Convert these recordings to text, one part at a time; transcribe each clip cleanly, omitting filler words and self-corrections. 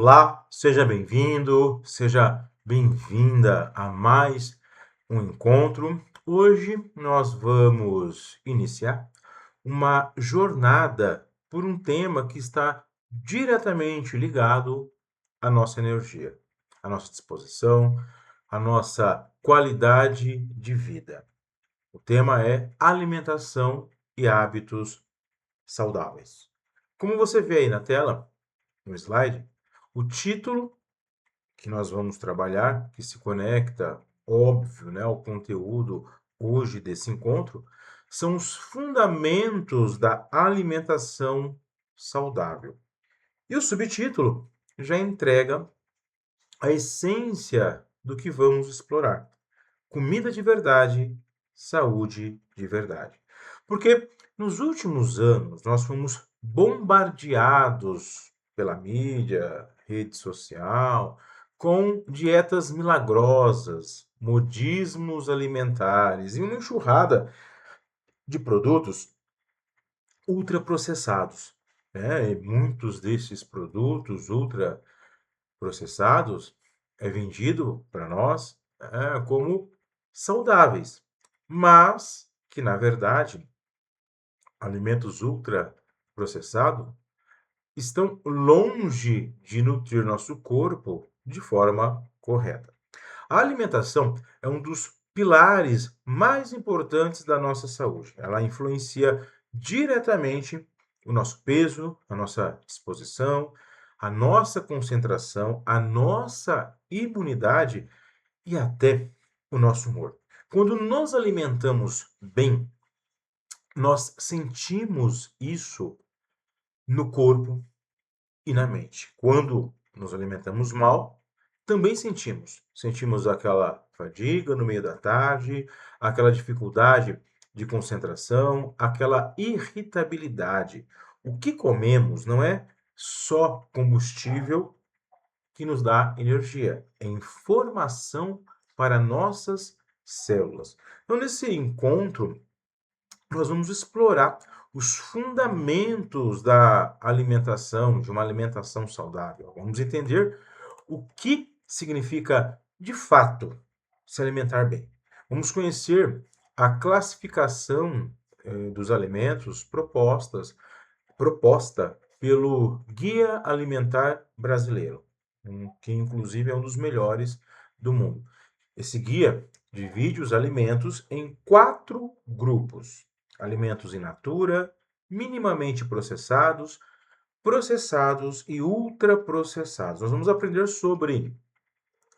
Olá, seja bem-vindo, seja bem-vinda a mais um encontro. Hoje nós vamos iniciar uma jornada por um tema que está diretamente ligado à nossa energia, à nossa disposição, à nossa qualidade de vida. O tema é alimentação e hábitos saudáveis. Como você vê aí na tela, no slide, o título que nós vamos trabalhar, que se conecta, óbvio, né, ao conteúdo hoje desse encontro, são os fundamentos da alimentação saudável. E o subtítulo já entrega a essência do que vamos explorar. Comida de verdade, saúde de verdade. Porque nos últimos anos nós fomos bombardeados pela mídia, rede social, com dietas milagrosas, modismos alimentares e uma enxurrada de produtos ultraprocessados. Né? E muitos desses produtos ultraprocessados é vendido para nós como saudáveis, mas que na verdade alimentos ultraprocessados estão longe de nutrir nosso corpo de forma correta. A alimentação é um dos pilares mais importantes da nossa saúde. Ela influencia diretamente o nosso peso, a nossa disposição, a nossa concentração, a nossa imunidade e até o nosso humor. Quando nos alimentamos bem, nós sentimos isso no corpo e na mente. Quando nos alimentamos mal, também sentimos. Sentimos aquela fadiga no meio da tarde, aquela dificuldade de concentração, aquela irritabilidade. O que comemos não é só combustível que nos dá energia, é informação para nossas células. Então, nesse encontro, nós vamos explorar os fundamentos da alimentação, de uma alimentação saudável. Vamos entender o que significa, de fato, se alimentar bem. Vamos conhecer a classificação dos alimentos proposta pelo Guia Alimentar Brasileiro, que inclusive é um dos melhores do mundo. Esse guia divide os alimentos em 4 grupos: alimentos in natura, minimamente processados, processados e ultraprocessados. Nós vamos aprender sobre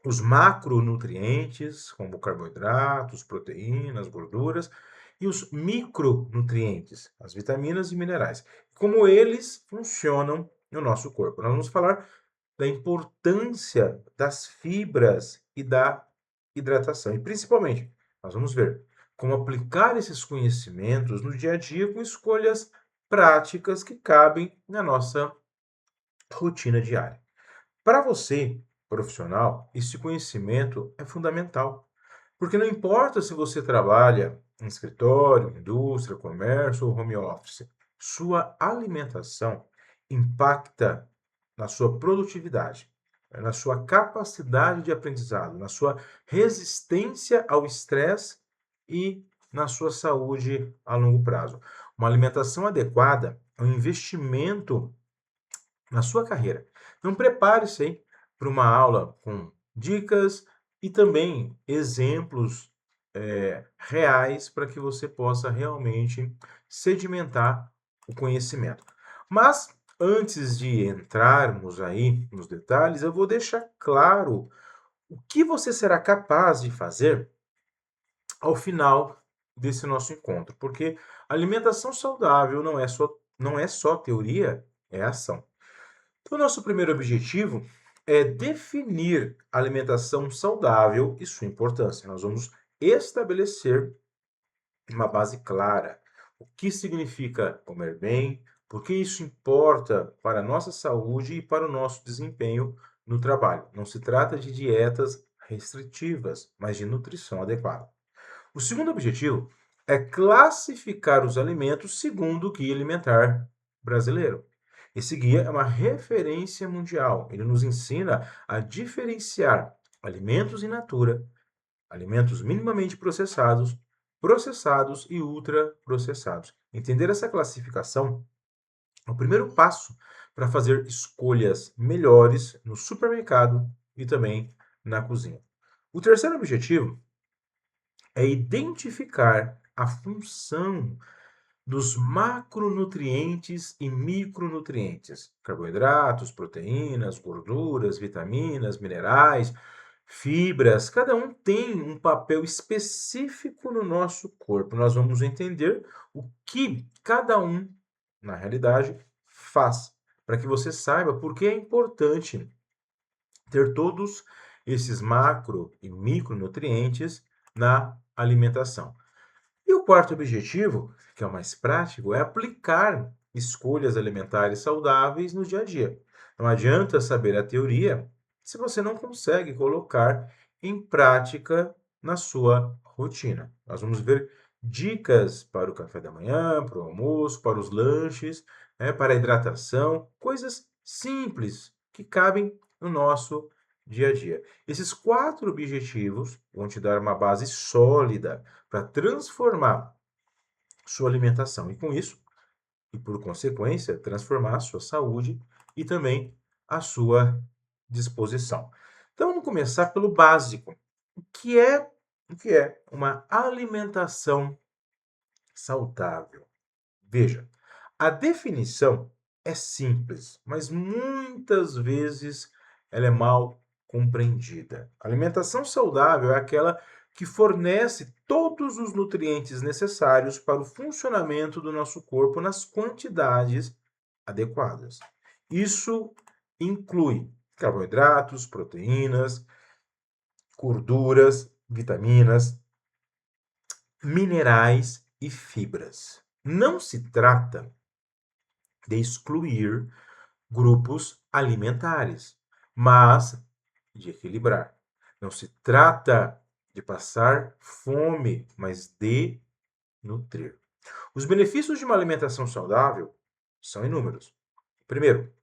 os macronutrientes, como carboidratos, proteínas, gorduras, e os micronutrientes, as vitaminas e minerais, como eles funcionam no nosso corpo. Nós vamos falar da importância das fibras e da hidratação. E principalmente, nós vamos ver como aplicar esses conhecimentos no dia a dia com escolhas práticas que cabem na nossa rotina diária. Para você, profissional, esse conhecimento é fundamental, porque não importa se você trabalha em escritório, indústria, comércio ou home office, sua alimentação impacta na sua produtividade, na sua capacidade de aprendizado, na sua resistência ao estresse e na sua saúde a longo prazo. Uma alimentação adequada é um investimento na sua carreira. Então prepare-se aí para uma aula com dicas e também exemplos reais para que você possa realmente sedimentar o conhecimento. Mas antes de entrarmos aí nos detalhes, eu vou deixar claro o que você será capaz de fazer ao final desse nosso encontro, porque alimentação saudável não é só teoria, é ação. Então, o nosso primeiro objetivo é definir a alimentação saudável e sua importância. Nós vamos estabelecer uma base clara. O que significa comer bem, por que isso importa para a nossa saúde e para o nosso desempenho no trabalho. Não se trata de dietas restritivas, mas de nutrição adequada. O segundo objetivo é classificar os alimentos segundo o Guia Alimentar Brasileiro. Esse guia é uma referência mundial. Ele nos ensina a diferenciar alimentos in natura, alimentos minimamente processados, processados e ultraprocessados. Entender essa classificação é o primeiro passo para fazer escolhas melhores no supermercado e também na cozinha. O terceiro objetivo é identificar a função dos macronutrientes e micronutrientes, carboidratos, proteínas, gorduras, vitaminas, minerais, fibras, cada um tem um papel específico no nosso corpo. Nós vamos entender o que cada um, na realidade, faz, para que você saiba por que é importante ter todos esses macro e micronutrientes na alimentação. E o quarto objetivo, que é o mais prático, é aplicar escolhas alimentares saudáveis no dia a dia. Não adianta saber a teoria se você não consegue colocar em prática na sua rotina. Nós vamos ver dicas para o café da manhã, para o almoço, para os lanches, né, para a hidratação, coisas simples que cabem no nosso dia a dia. Esses quatro objetivos vão te dar uma base sólida para transformar sua alimentação e, com isso, e por consequência, transformar a sua saúde e também a sua disposição. Então, vamos começar pelo básico. O que é, o que é uma alimentação saudável? Veja, a definição é simples, mas muitas vezes ela é mal compreendida. A alimentação saudável é aquela que fornece todos os nutrientes necessários para o funcionamento do nosso corpo nas quantidades adequadas. Isso inclui carboidratos, proteínas, gorduras, vitaminas, minerais e fibras. Não se trata de excluir grupos alimentares, mas de equilibrar. Não se trata de passar fome, mas de nutrir. Os benefícios de uma alimentação saudável são inúmeros. Primeiro,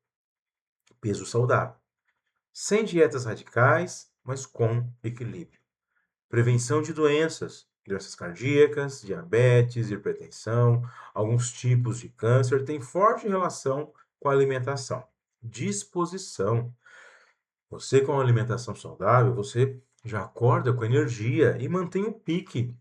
peso saudável. Sem dietas radicais, mas com equilíbrio. Prevenção de doenças cardíacas, diabetes, hipertensão, alguns tipos de câncer têm forte relação com a alimentação. Disposição. Você com a alimentação saudável, você já acorda com energia e mantém o pique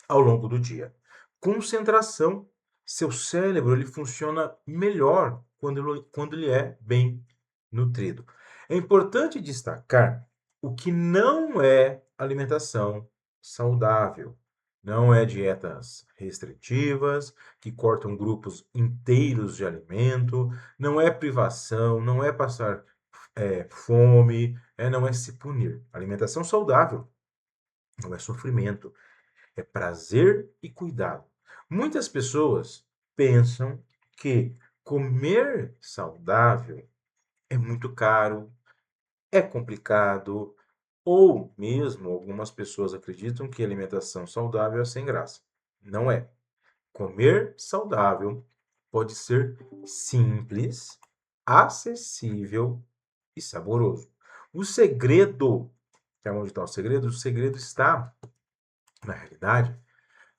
ao longo do dia. Concentração. Seu cérebro ele funciona melhor quando ele é bem nutrido. É importante destacar o que não é alimentação saudável. Não é dietas restritivas, que cortam grupos inteiros de alimento, não é privação, não é passar fome, não é se punir. Alimentação saudável não é sofrimento, é prazer e cuidado. Muitas pessoas pensam que comer saudável é muito caro, é complicado, ou mesmo algumas pessoas acreditam que alimentação saudável é sem graça. Não é. Comer saudável pode ser simples, acessível e saboroso. O segredo, quer onde está o segredo? O segredo está, na realidade,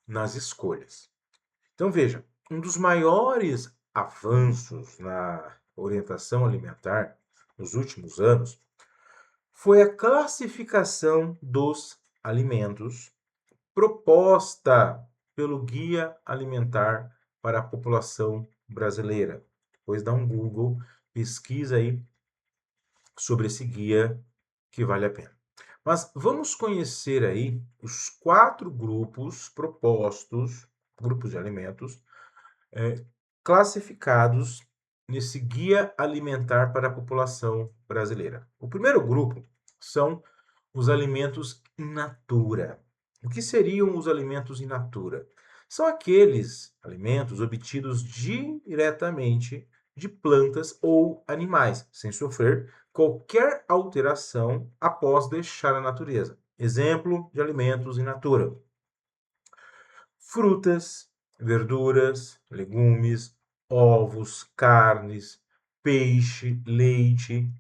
nas escolhas. Então veja, um dos maiores avanços na orientação alimentar nos últimos anos foi a classificação dos alimentos proposta pelo Guia Alimentar para a População Brasileira. Depois dá um Google, pesquisa aí sobre esse guia que vale a pena. Mas vamos conhecer aí os quatro grupos propostos, grupos de alimentos, classificados nesse Guia Alimentar para a População Brasileira. O primeiro grupo são os alimentos in natura. O que seriam os alimentos in natura? São aqueles alimentos obtidos diretamente de plantas ou animais, sem sofrer qualquer alteração após deixar a natureza. Exemplo de alimentos in natura: frutas, verduras, legumes, ovos, carnes, peixe, leite.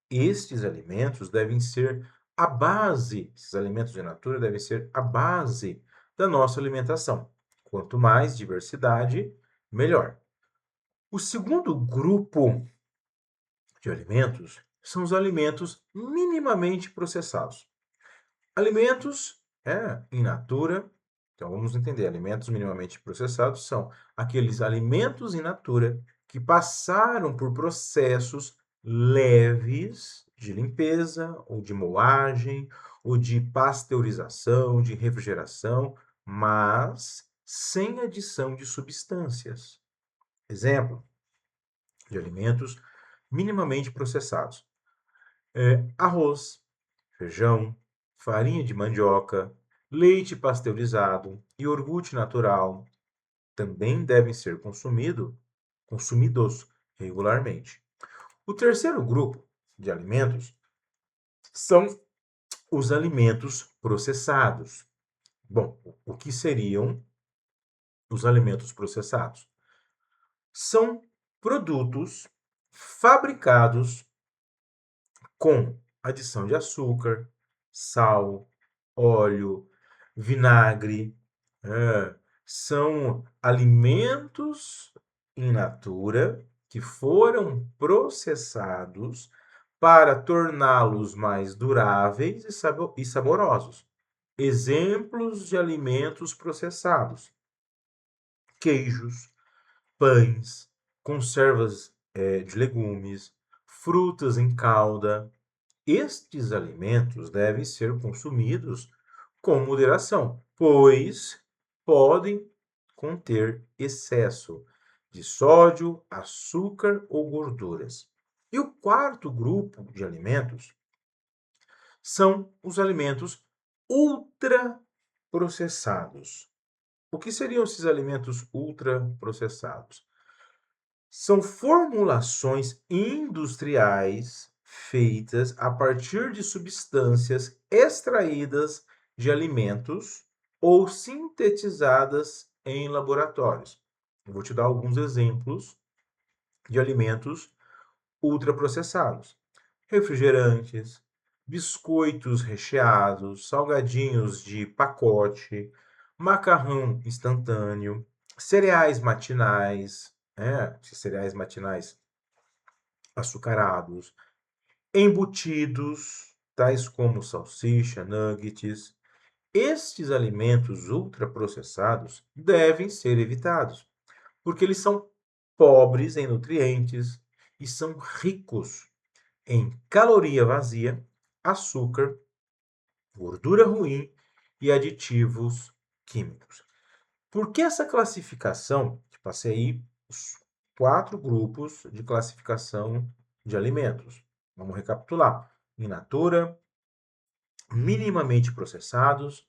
Estes alimentos devem ser a base, esses alimentos in natura devem ser a base da nossa alimentação. Quanto mais diversidade, melhor. O segundo grupo de alimentos são os alimentos minimamente processados. Alimentos in natura, então vamos entender, alimentos minimamente processados são aqueles alimentos in natura que passaram por processos leves de limpeza, ou de moagem, ou de pasteurização, de refrigeração, mas sem adição de substâncias. Exemplo de alimentos minimamente processados: arroz, feijão, farinha de mandioca, leite pasteurizado e iogurte natural também devem ser consumidos regularmente. O terceiro grupo de alimentos são os alimentos processados. Bom, o que seriam os alimentos processados? São produtos fabricados com adição de açúcar, sal, óleo, vinagre. São alimentos in natura que foram processados para torná-los mais duráveis e saborosos. Exemplos de alimentos processados: queijos, pães, conservas de legumes, frutas em calda. Estes alimentos devem ser consumidos com moderação, pois podem conter excesso de sódio, açúcar ou gorduras. E o quarto grupo de alimentos são os alimentos ultraprocessados. O que seriam esses alimentos ultraprocessados? São formulações industriais feitas a partir de substâncias extraídas de alimentos ou sintetizadas em laboratórios. Eu vou te dar alguns exemplos de alimentos ultraprocessados: refrigerantes, biscoitos recheados, salgadinhos de pacote, macarrão instantâneo, cereais matinais, cereais matinais açucarados, embutidos, tais como salsicha, nuggets. Estes alimentos ultraprocessados devem ser evitados, porque eles são pobres em nutrientes e são ricos em caloria vazia, açúcar, gordura ruim e aditivos químicos. Por que essa classificação? Passei aí os 4 grupos de classificação de alimentos. Vamos recapitular: in natura, minimamente processados,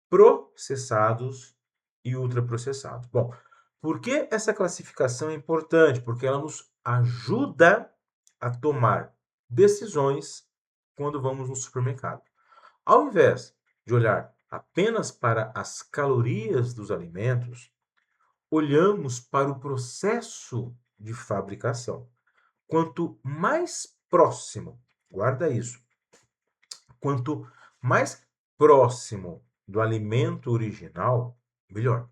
processados e ultraprocessados. Bom, por que essa classificação é importante? Porque ela nos ajuda a tomar decisões quando vamos no supermercado. Ao invés de olhar apenas para as calorias dos alimentos, olhamos para o processo de fabricação. Quanto mais próximo, guarda isso, quanto mais próximo do alimento original, melhor.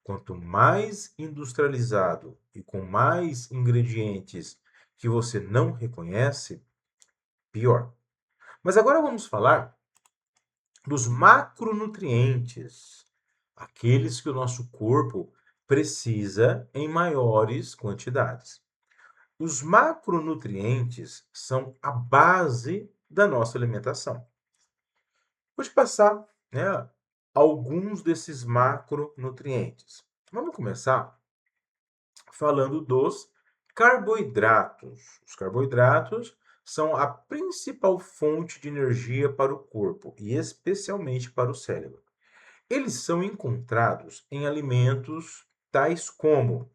Quanto mais industrializado e com mais ingredientes que você não reconhece, pior. Mas agora vamos falar dos macronutrientes, aqueles que o nosso corpo precisa em maiores quantidades. Os macronutrientes são a base da nossa alimentação. Vou te passar, alguns desses macronutrientes. Vamos começar falando dos carboidratos. Os carboidratos são a principal fonte de energia para o corpo e especialmente para o cérebro. Eles são encontrados em alimentos tais como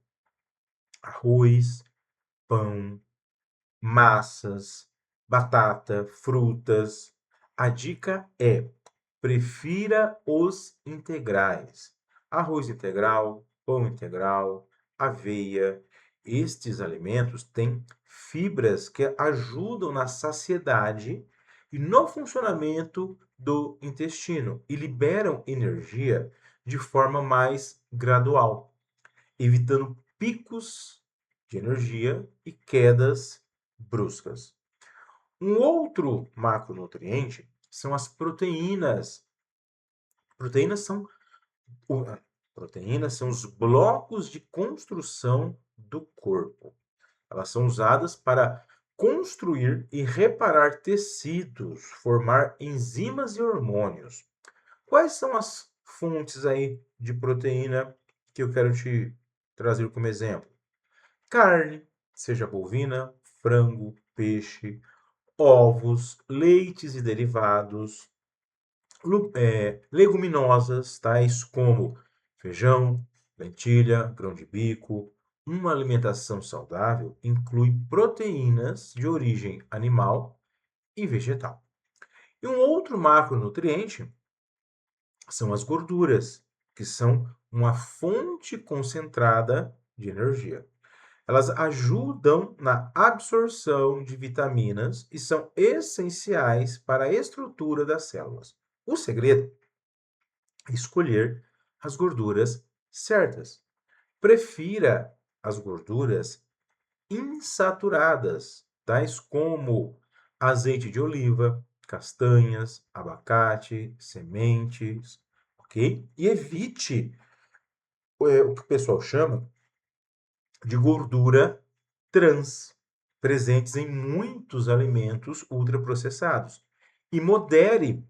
arroz, pão, massas, batata, frutas. A dica é: prefira os integrais. Arroz integral, pão integral, aveia. Estes alimentos têm fibras que ajudam na saciedade e no funcionamento do intestino e liberam energia de forma mais gradual, evitando picos de energia e quedas bruscas. Um outro macronutriente são as proteínas. Proteínas são, proteínas são os blocos de construção do corpo. Elas são usadas para construir e reparar tecidos, formar enzimas e hormônios. Quais são as fontes aí de proteína que eu quero te trazer como exemplo? Carne, seja bovina, frango, peixe, ovos, leites e derivados, leguminosas, tais como feijão, lentilha, grão de bico. Uma alimentação saudável inclui proteínas de origem animal e vegetal. E um outro macronutriente são as gorduras, que são uma fonte concentrada de energia. Elas ajudam na absorção de vitaminas e são essenciais para a estrutura das células. O segredo é escolher as gorduras certas. Prefira as gorduras insaturadas, tais como azeite de oliva, castanhas, abacate, sementes, ok? E evite o que o pessoal chama de gordura trans, presentes em muitos alimentos ultraprocessados. E modere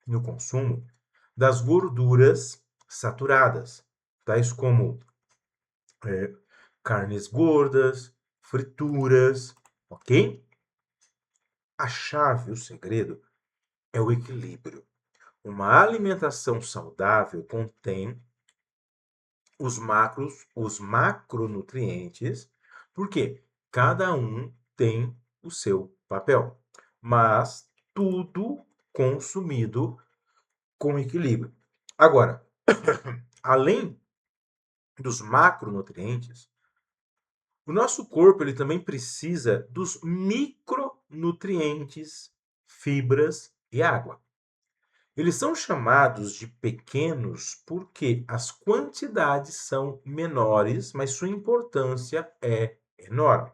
no consumo das gorduras saturadas, tais como carnes gordas, frituras, ok? A chave, o segredo, é o equilíbrio. Uma alimentação saudável contém os macronutrientes, porque cada um tem o seu papel, mas tudo consumido com equilíbrio. Agora, além dos macronutrientes, o nosso corpo ele também precisa dos micronutrientes, fibras e água. Eles são chamados de pequenos porque as quantidades são menores, mas sua importância é enorme.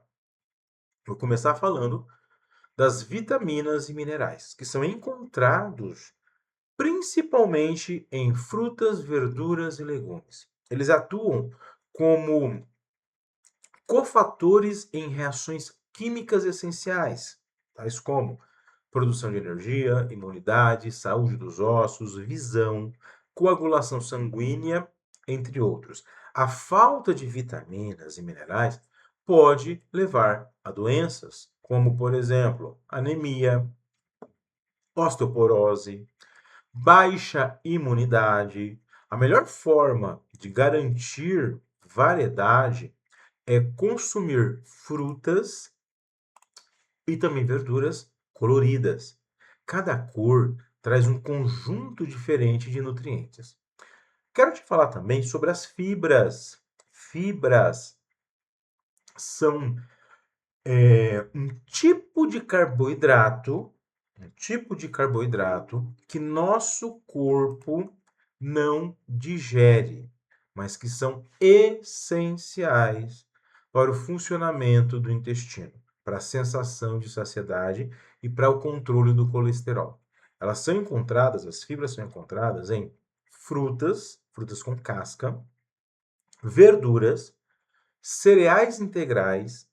Vou começar falando das vitaminas e minerais, que são encontrados principalmente em frutas, verduras e legumes. Eles atuam como cofatores em reações químicas essenciais, tais como produção de energia, imunidade, saúde dos ossos, visão, coagulação sanguínea, entre outros. A falta de vitaminas e minerais pode levar a doenças, como, por exemplo, anemia, osteoporose, baixa imunidade. A melhor forma de garantir variedade é consumir frutas e também verduras coloridas. Cada cor traz um conjunto diferente de nutrientes. Quero te falar também sobre as fibras. Fibras são um tipo de carboidrato que nosso corpo não digere, mas que são essenciais para o funcionamento do intestino, para a sensação de saciedade e para o controle do colesterol. As fibras são encontradas em frutas, frutas com casca, verduras, cereais integrais,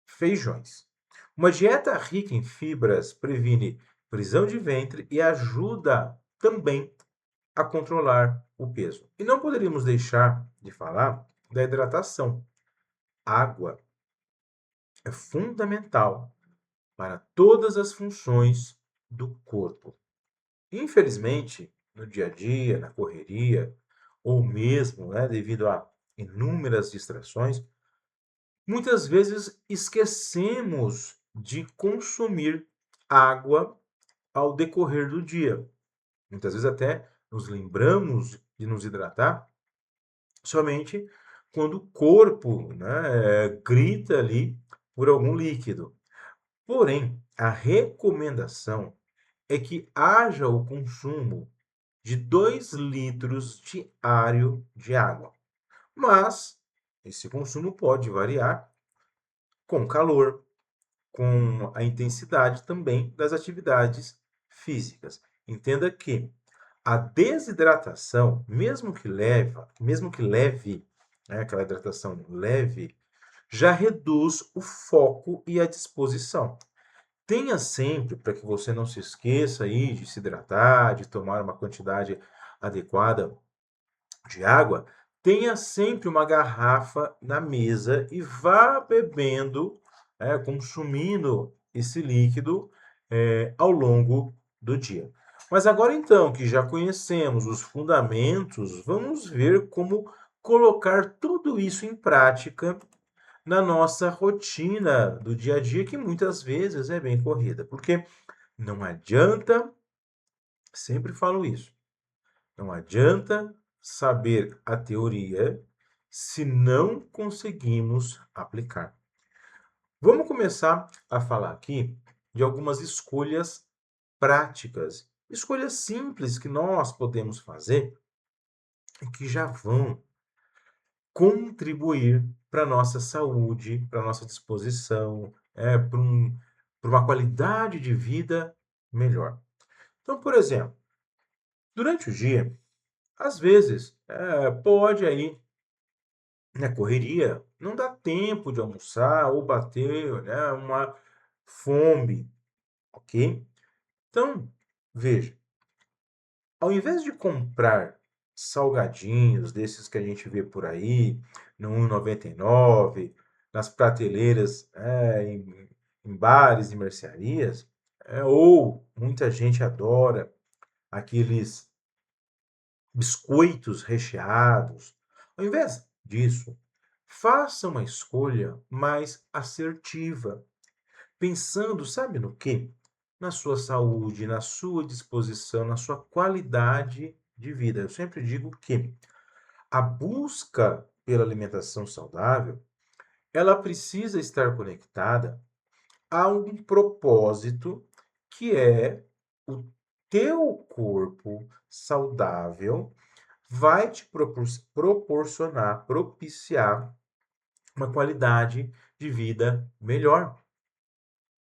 feijões. Uma dieta rica em fibras previne prisão de ventre e ajuda também a controlar o peso. E não poderíamos deixar de falar da hidratação. Água é fundamental para todas as funções do corpo. Infelizmente, no dia a dia, na correria, ou mesmo devido a inúmeras distrações, muitas vezes esquecemos de consumir água ao decorrer do dia. Muitas vezes até nos lembramos de nos hidratar somente quando o corpo, né, grita ali por algum líquido. Porém, a recomendação é que haja o consumo de 2 litros diário de água. Mas esse consumo pode variar com calor, com a intensidade também das atividades físicas. Entenda que a desidratação, mesmo que leve, né, aquela hidratação leve, já reduz o foco e a disposição. Tenha sempre, para que você não se esqueça aí de se hidratar, de tomar uma quantidade adequada de água, tenha sempre uma garrafa na mesa e vá bebendo, consumindo esse líquido ao longo do dia. Mas agora então que já conhecemos os fundamentos, vamos ver como colocar tudo isso em prática na nossa rotina do dia a dia, que muitas vezes é bem corrida. Porque não adianta, sempre falo isso, não adianta saber a teoria se não conseguimos aplicar. Vamos começar a falar aqui de algumas escolhas práticas, escolhas simples que nós podemos fazer e que já vão contribuir para a nossa saúde, para a nossa disposição, para uma qualidade de vida melhor. Então, por exemplo, durante o dia, às vezes, pode aí, na correria, não dá tempo de almoçar ou bater, né, uma fome, ok? Então, veja, ao invés de comprar salgadinhos desses que a gente vê por aí, no 1,99, nas prateleiras, em bares e mercearias, ou muita gente adora aqueles biscoitos recheados. Ao invés disso, faça uma escolha mais assertiva, pensando, sabe no quê? Na sua saúde, na sua disposição, na sua qualidade de vida. Eu sempre digo que a busca pela alimentação saudável, ela precisa estar conectada a um propósito que é o teu corpo saudável vai te proporcionar, propiciar uma qualidade de vida melhor.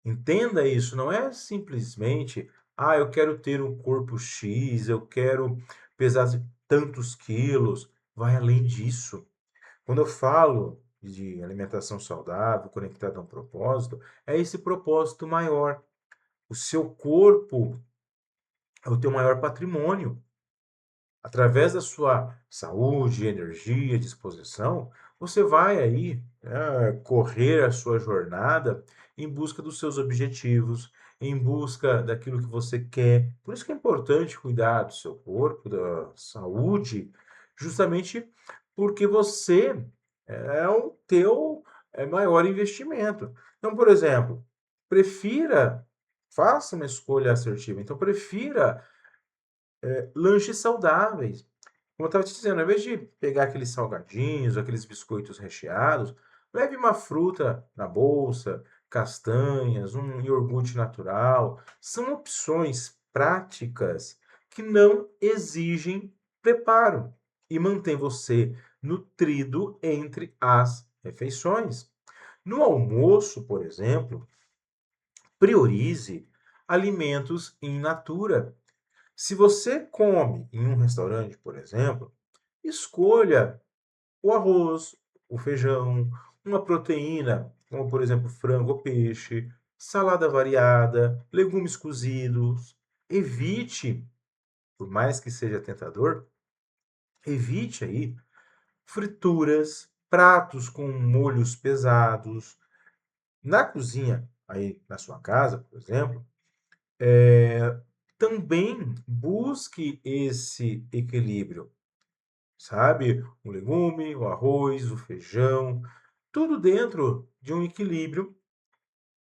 Entenda isso, não é simplesmente, eu quero ter um corpo X, eu quero pesar tantos quilos. Vai além disso. Quando eu falo de alimentação saudável, conectada a um propósito, é esse propósito maior. O seu corpo é o teu maior patrimônio. Através da sua saúde, energia, disposição, você vai aí, correr a sua jornada em busca dos seus objetivos, em busca daquilo que você quer. Por isso que é importante cuidar do seu corpo, da saúde, justamente porque você é o teu maior investimento. Então, por exemplo, prefira, faça uma escolha assertiva. Então, prefira lanches saudáveis. Como eu estava te dizendo, ao invés de pegar aqueles salgadinhos, aqueles biscoitos recheados, leve uma fruta na bolsa, castanhas, um iogurte natural. São opções práticas que não exigem preparo e mantém você nutrido entre as refeições. No almoço, por exemplo, priorize alimentos in natura. Se você come em um restaurante, por exemplo, escolha o arroz, o feijão, uma proteína, como por exemplo frango ou peixe, salada variada, legumes cozidos. Evite, por mais que seja tentador, evite aí frituras, pratos com molhos pesados. Na cozinha, aí na sua casa, por exemplo, também busque esse equilíbrio. Sabe? O legume, o arroz, o feijão, tudo dentro de um equilíbrio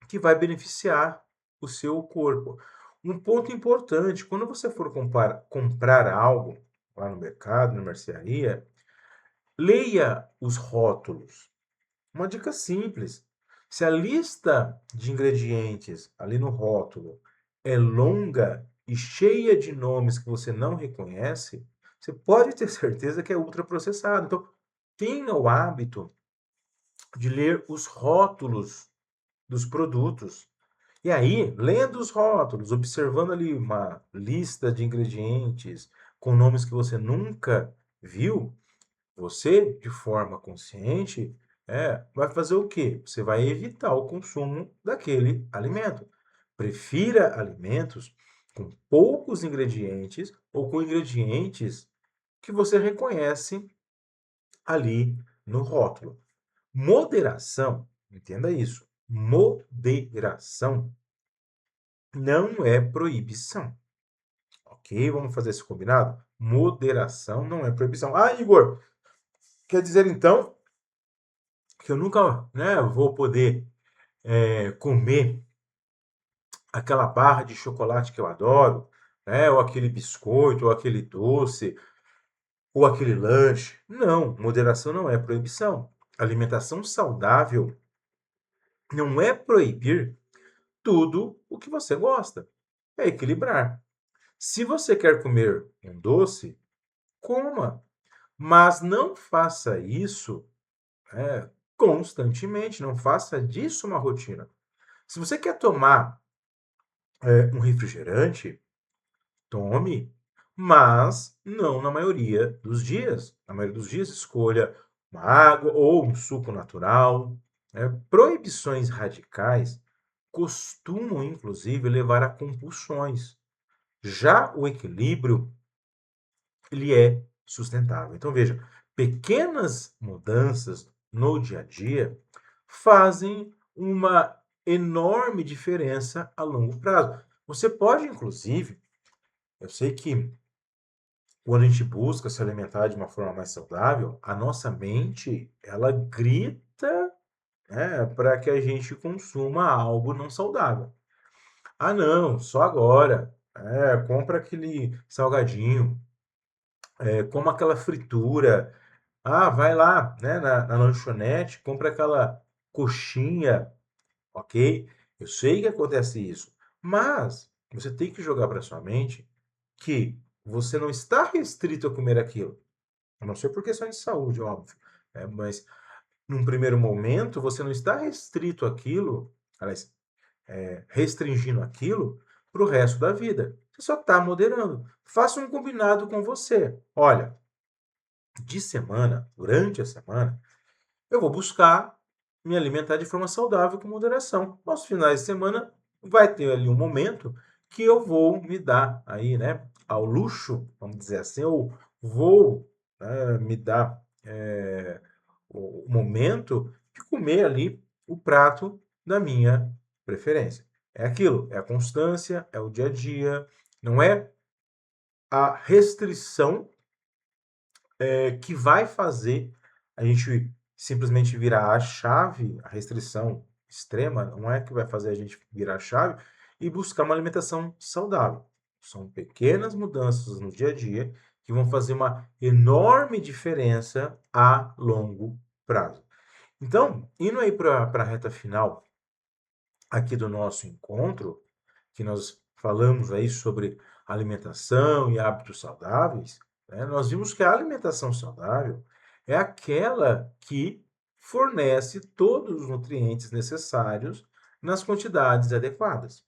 que vai beneficiar o seu corpo. Um ponto importante, quando você for comprar algo lá no mercado, na mercearia, Leia os rótulos. Uma dica simples. Se a lista de ingredientes ali no rótulo é longa e cheia de nomes que você não reconhece, você pode ter certeza que é ultraprocessado. Então, tenha o hábito de ler os rótulos dos produtos. E aí, lendo os rótulos, observando ali uma lista de ingredientes com nomes que você nunca viu, você, de forma consciente, vai fazer o quê? Você vai evitar o consumo daquele alimento. Prefira alimentos com poucos ingredientes ou com ingredientes que você reconhece ali no rótulo. Moderação, entenda isso. Moderação não é proibição. Ok? Vamos fazer esse combinado? Moderação não é proibição. Ah, Igor, quer dizer então que eu nunca, né, vou poder comer aquela barra de chocolate que eu adoro, né, ou aquele biscoito, ou aquele doce, ou aquele lanche. Não, moderação não é proibição. Alimentação saudável não é proibir tudo o que você gosta. É equilibrar. Se você quer comer um doce, coma, mas não faça isso constantemente, não faça disso uma rotina. Se você quer tomar um refrigerante, tome, mas não na maioria dos dias. Na maioria dos dias, escolha uma água ou um suco natural. Proibições radicais costumam, inclusive, levar a compulsões. Já o equilíbrio, ele é sustentável. Então, veja, pequenas mudanças no dia a dia fazem uma enorme diferença a longo prazo. Você pode, inclusive, eu sei que quando a gente busca se alimentar de uma forma mais saudável, a nossa mente, ela grita, né, para que a gente consuma algo não saudável. Ah, não, só agora. Compra aquele salgadinho, coma aquela fritura. Ah, vai lá, né, na lanchonete, compra aquela coxinha, ok? Eu sei que acontece isso, mas você tem que jogar para sua mente que você não está restrito a comer aquilo. A não ser por questões de saúde, óbvio. Mas num primeiro momento, você não está restrito àquilo, aliás, restringindo aquilo para o resto da vida. Você só está moderando. Faça um combinado com você. Olha, de semana, durante a semana, eu vou buscar me alimentar de forma saudável com moderação. Aos finais de semana, vai ter ali um momento que eu vou me dar aí, né, ao luxo, vamos dizer assim, eu vou me dar o momento de comer ali o prato da minha preferência. É aquilo, é a constância, é o dia a dia, não é a restrição que vai fazer a gente simplesmente virar a chave, a restrição extrema, não é que vai fazer a gente virar a chave e buscar uma alimentação saudável. São pequenas mudanças no dia a dia que vão fazer uma enorme diferença a longo prazo. Então, indo aí para a reta final aqui do nosso encontro, que nós falamos aí sobre alimentação e hábitos saudáveis, né, nós vimos que a alimentação saudável é aquela que fornece todos os nutrientes necessários nas quantidades adequadas.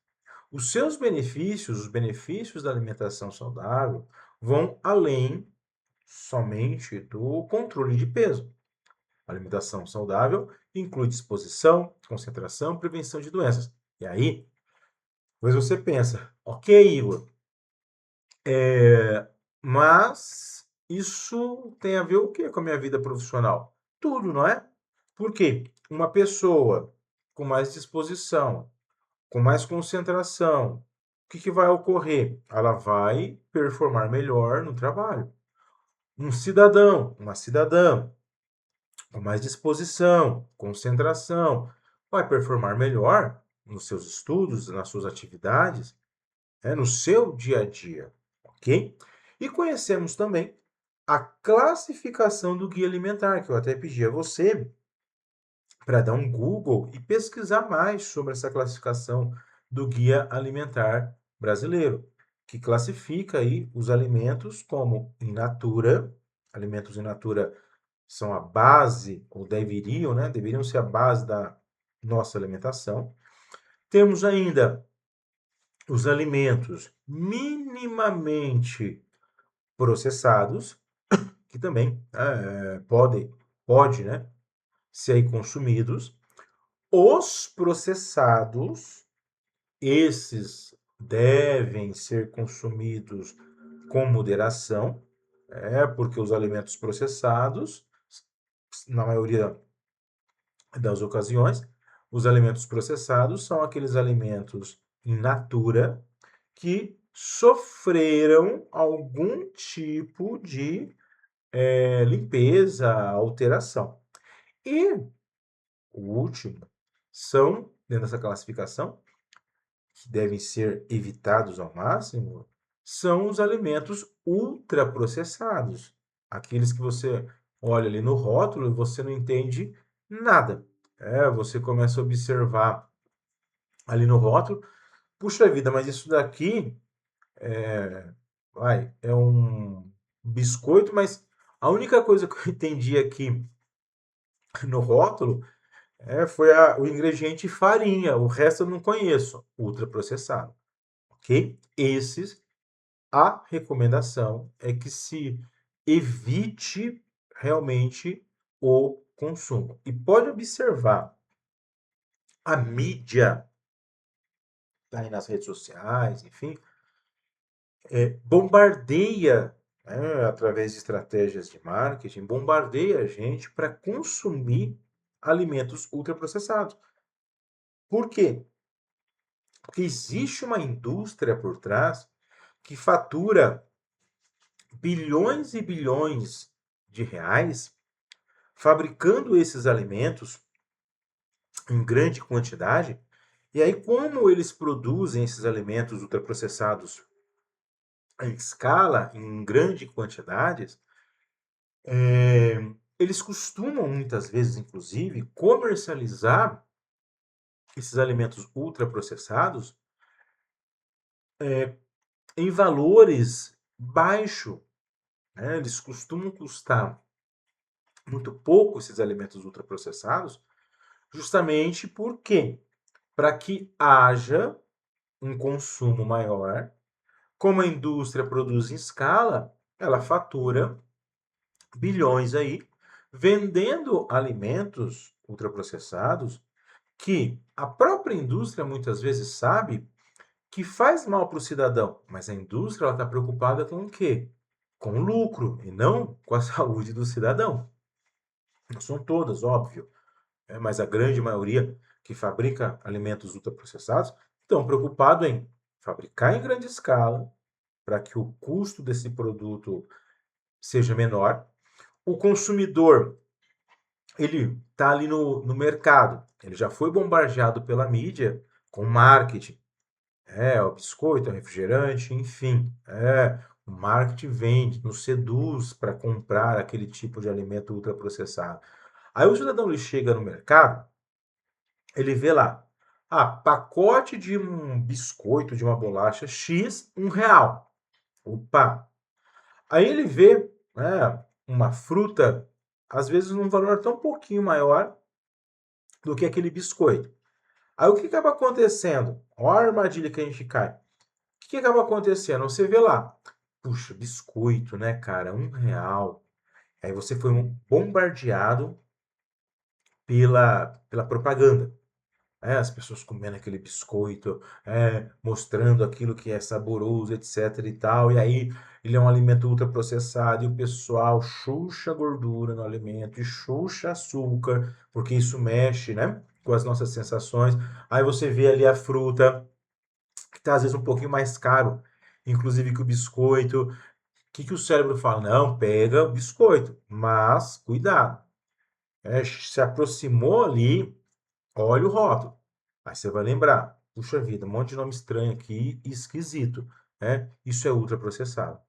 Os seus benefícios, os benefícios da alimentação saudável, vão além somente do controle de peso. A alimentação saudável inclui disposição, concentração, prevenção de doenças. E aí, pois você pensa, ok, Igor, mas isso tem a ver o que com a minha vida profissional? Tudo, não é? Porque uma pessoa com mais disposição, com mais concentração, o que vai ocorrer? Ela vai performar melhor no trabalho. Um cidadão, uma cidadã com mais disposição, concentração, vai performar melhor nos seus estudos, nas suas atividades, no seu dia a dia, ok? E conhecemos também a classificação do guia alimentar, que eu até pedi a você para dar um Google e pesquisar mais sobre essa classificação do Guia Alimentar Brasileiro, que classifica aí os alimentos como in natura. Alimentos in natura são a base, ou deveriam, né? Deveriam ser a base da nossa alimentação. Temos ainda os alimentos minimamente processados, que também pode, né, ser aí consumidos. Os processados, esses devem ser consumidos com moderação, porque os alimentos processados, na maioria das ocasiões, os alimentos processados são aqueles alimentos in natura que sofreram algum tipo de limpeza, alteração. E o último são, dentro dessa classificação, que devem ser evitados ao máximo, são os alimentos ultraprocessados. Aqueles que você olha ali no rótulo e você não entende nada. Você começa a observar ali no rótulo, puxa vida, mas isso daqui é um biscoito, mas a única coisa que eu entendi aqui no rótulo foi o ingrediente farinha, o resto eu não conheço, ultraprocessado, ok? A recomendação é que se evite realmente o consumo. E pode observar, a mídia, tá aí nas redes sociais, enfim, bombardeia, né, através de estratégias de marketing, bombardeia a gente para consumir alimentos ultraprocessados. Por quê? Porque existe uma indústria por trás que fatura bilhões e bilhões de reais fabricando esses alimentos em grande quantidade. E aí, como eles produzem esses alimentos ultraprocessados em escala, em grande quantidades, eles costumam muitas vezes, inclusive, comercializar esses alimentos ultraprocessados em valores baixos, né? Eles costumam custar muito pouco esses alimentos ultraprocessados, justamente porque para que haja um consumo maior, como a indústria produz em escala, ela fatura bilhões aí vendendo alimentos ultraprocessados que a própria indústria muitas vezes sabe que faz mal para o cidadão, mas a indústria está preocupada com o quê? Com o lucro e não com a saúde do cidadão. Não são todas, óbvio, mas a grande maioria que fabrica alimentos ultraprocessados estão preocupados em fabricar em grande escala para que o custo desse produto seja menor. O consumidor, ele está ali no mercado, ele já foi bombardeado pela mídia com marketing. O biscoito, o refrigerante, enfim. O marketing vende, nos seduz para comprar aquele tipo de alimento ultraprocessado. Aí o cidadão ele chega no mercado, ele vê lá, pacote de um biscoito, de uma bolacha X, R$ 1. Opa! Aí ele vê, né, uma fruta, às vezes num valor tão pouquinho maior do que aquele biscoito. Aí o que acaba acontecendo? Olha a armadilha que a gente cai. O que acaba acontecendo? Você vê lá, puxa, biscoito, né, cara, R$ 1. Aí você foi bombardeado pela propaganda. As pessoas comendo aquele biscoito, mostrando aquilo que é saboroso, etc e tal. E aí ele é um alimento ultraprocessado e o pessoal chucha gordura no alimento e chucha açúcar, porque isso mexe, né, com as nossas sensações. Aí você vê ali a fruta, que está às vezes um pouquinho mais caro, inclusive que o biscoito. O que o cérebro fala? Não, pega o biscoito, mas cuidado. Se aproximou ali, olha o rótulo. Aí você vai lembrar, puxa vida, um monte de nome estranho aqui e esquisito. Isso é ultraprocessado.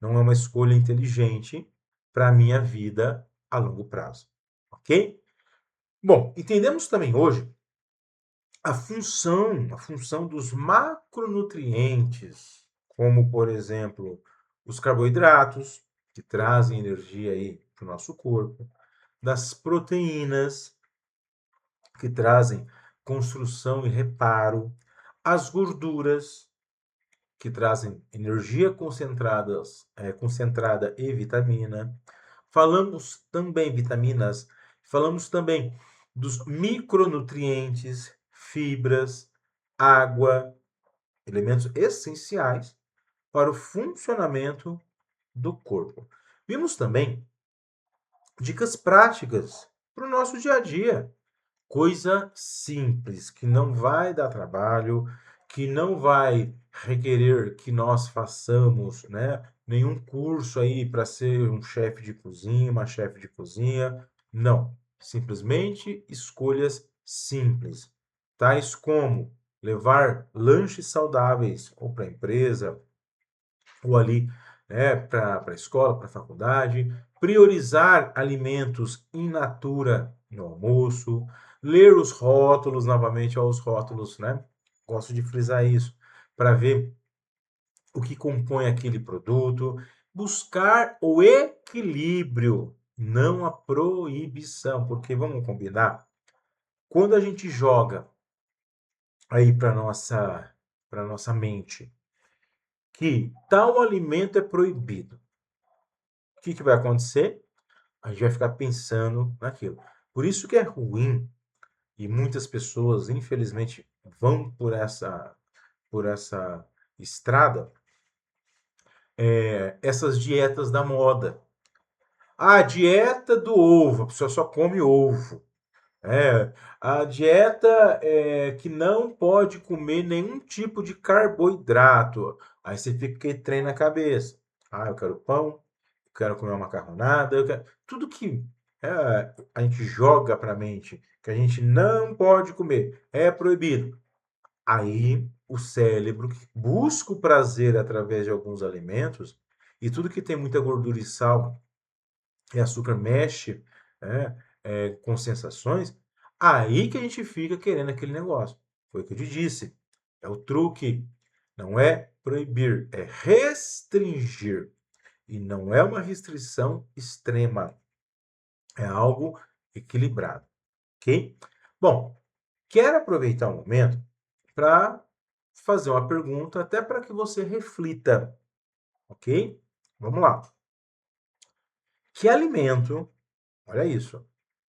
Não é uma escolha inteligente para a minha vida a longo prazo, ok? Bom, entendemos também hoje a função dos macronutrientes, como, por exemplo, os carboidratos, que trazem energia aí para o nosso corpo, das proteínas, que trazem construção e reparo, as gorduras, que trazem energia concentrada e vitamina. Falamos também vitaminas, falamos também dos micronutrientes, fibras, água, elementos essenciais para o funcionamento do corpo. Vimos também dicas práticas para o nosso dia a dia. Coisa simples, que não vai dar trabalho, que não vai requerer que nós façamos, né, nenhum curso aí para ser um chefe de cozinha, uma chefe de cozinha. Não. Simplesmente escolhas simples, tais como levar lanches saudáveis ou para a empresa, ou ali, né, para a escola, para a faculdade, priorizar alimentos in natura no almoço, ler os rótulos, novamente aos rótulos, né? Gosto de frisar isso, para ver o que compõe aquele produto, buscar o equilíbrio, não a proibição, porque vamos combinar, quando a gente joga aí para nossa mente que tal alimento é proibido, o que vai acontecer? A gente vai ficar pensando naquilo. Por isso que é ruim, e muitas pessoas, infelizmente, vão por essa estrada, essas dietas da moda. A dieta do ovo, a pessoa só come ovo. A dieta que não pode comer nenhum tipo de carboidrato. Aí você fica com aquele trem na cabeça. Ah, eu quero pão, eu quero comer uma macarronada, tudo que a gente joga para a mente, que a gente não pode comer, é proibido. Aí o cérebro que busca o prazer através de alguns alimentos, e tudo que tem muita gordura e sal e açúcar mexe, né, com sensações, aí que a gente fica querendo aquele negócio. Foi o que eu te disse. É o truque. Não é proibir, é restringir. E não é uma restrição extrema. É algo equilibrado. Ok? Bom, quero aproveitar o momento para fazer uma pergunta, até para que você reflita. Ok? Vamos lá. Que alimento, olha isso,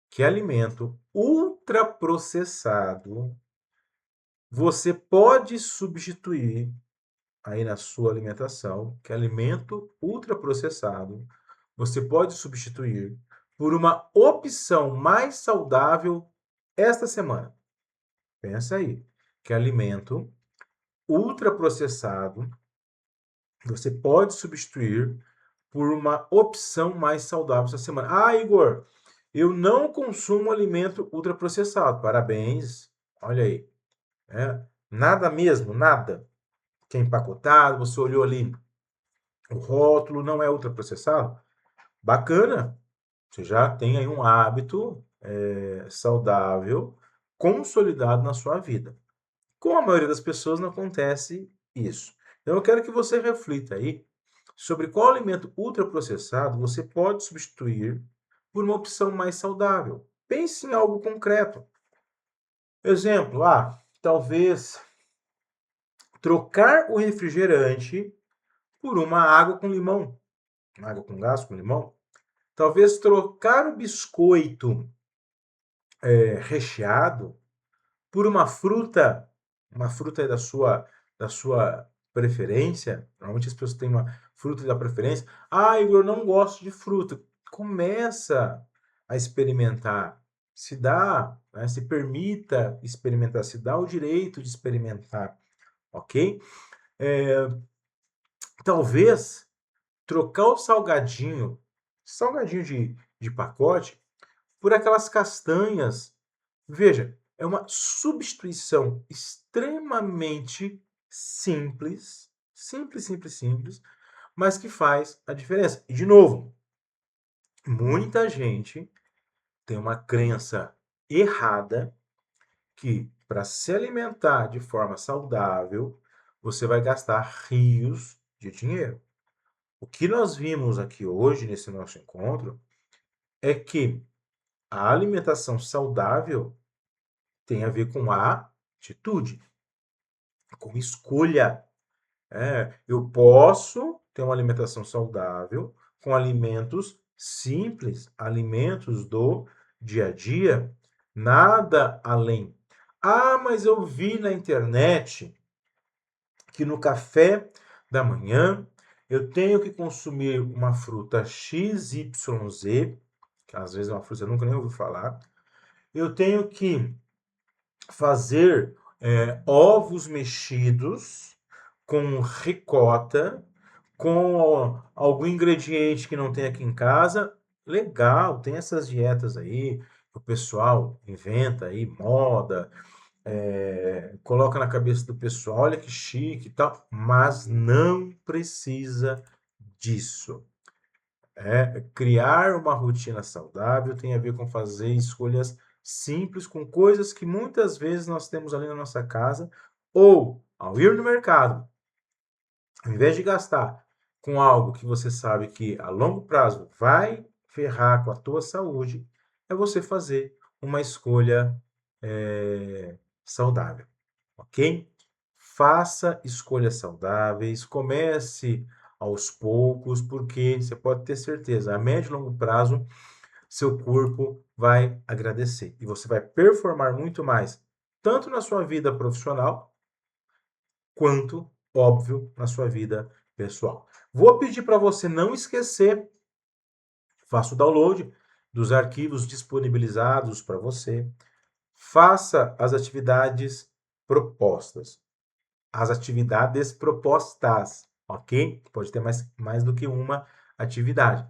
que alimento ultraprocessado você pode substituir aí na sua alimentação, que alimento ultraprocessado você pode substituir por uma opção mais saudável esta semana. Pensa aí, que alimento ultraprocessado você pode substituir por uma opção mais saudável essa semana. Ah, Igor, eu não consumo alimento ultraprocessado. Parabéns. Olha aí. Nada mesmo, nada. Que é empacotado, você olhou ali o rótulo, não é ultraprocessado. Bacana. Você já tem aí um hábito saudável consolidado na sua vida. Com a maioria das pessoas não acontece isso. Então eu quero que você reflita aí sobre qual alimento ultraprocessado você pode substituir por uma opção mais saudável. Pense em algo concreto. Exemplo, talvez trocar o refrigerante por uma água com limão, água com gás com limão. Talvez trocar o biscoito recheado por uma fruta da sua preferência. Normalmente as pessoas têm uma fruta da preferência. Ah, Igor, eu não gosto de fruta. Começa a experimentar. Se dá, né, se permita experimentar, se dá o direito de experimentar, ok? Talvez trocar o salgadinho de pacote, por aquelas castanhas. Veja, é uma substituição extremamente simples, simples, simples, simples, mas que faz a diferença. E, de novo, Muita gente tem uma crença errada que para se alimentar de forma saudável, você vai gastar rios de dinheiro. O que nós vimos aqui hoje nesse nosso encontro é que a alimentação saudável tem a ver com a atitude, com escolha. Eu posso ter uma alimentação saudável com alimentos simples, alimentos do dia a dia, nada além. Ah, mas eu vi na internet que no café da manhã eu tenho que consumir uma fruta XYZ, que às vezes é uma fruta que eu nunca nem ouvi falar. Eu tenho que fazer ovos mexidos com ricota, com algum ingrediente que não tem aqui em casa. Legal, tem essas dietas aí, o pessoal inventa aí, moda, coloca na cabeça do pessoal, olha que chique e tal, mas não precisa disso. Criar uma rotina saudável tem a ver com fazer escolhas simples com coisas que muitas vezes nós temos ali na nossa casa, ou ao ir no mercado, ao invés de gastar com algo que você sabe que a longo prazo vai ferrar com a tua saúde, é você fazer uma escolha saudável, ok? Faça escolhas saudáveis, comece aos poucos, porque você pode ter certeza, a médio e longo prazo, seu corpo vai agradecer e você vai performar muito mais, tanto na sua vida profissional, quanto, óbvio, na sua vida pessoal. Vou pedir para você não esquecer, faça o download dos arquivos disponibilizados para você, faça as atividades propostas. As atividades propostas, ok? Pode ter mais do que uma atividade.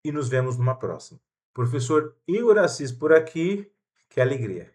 E nos vemos numa próxima. Professor Igor Assis por aqui, que alegria!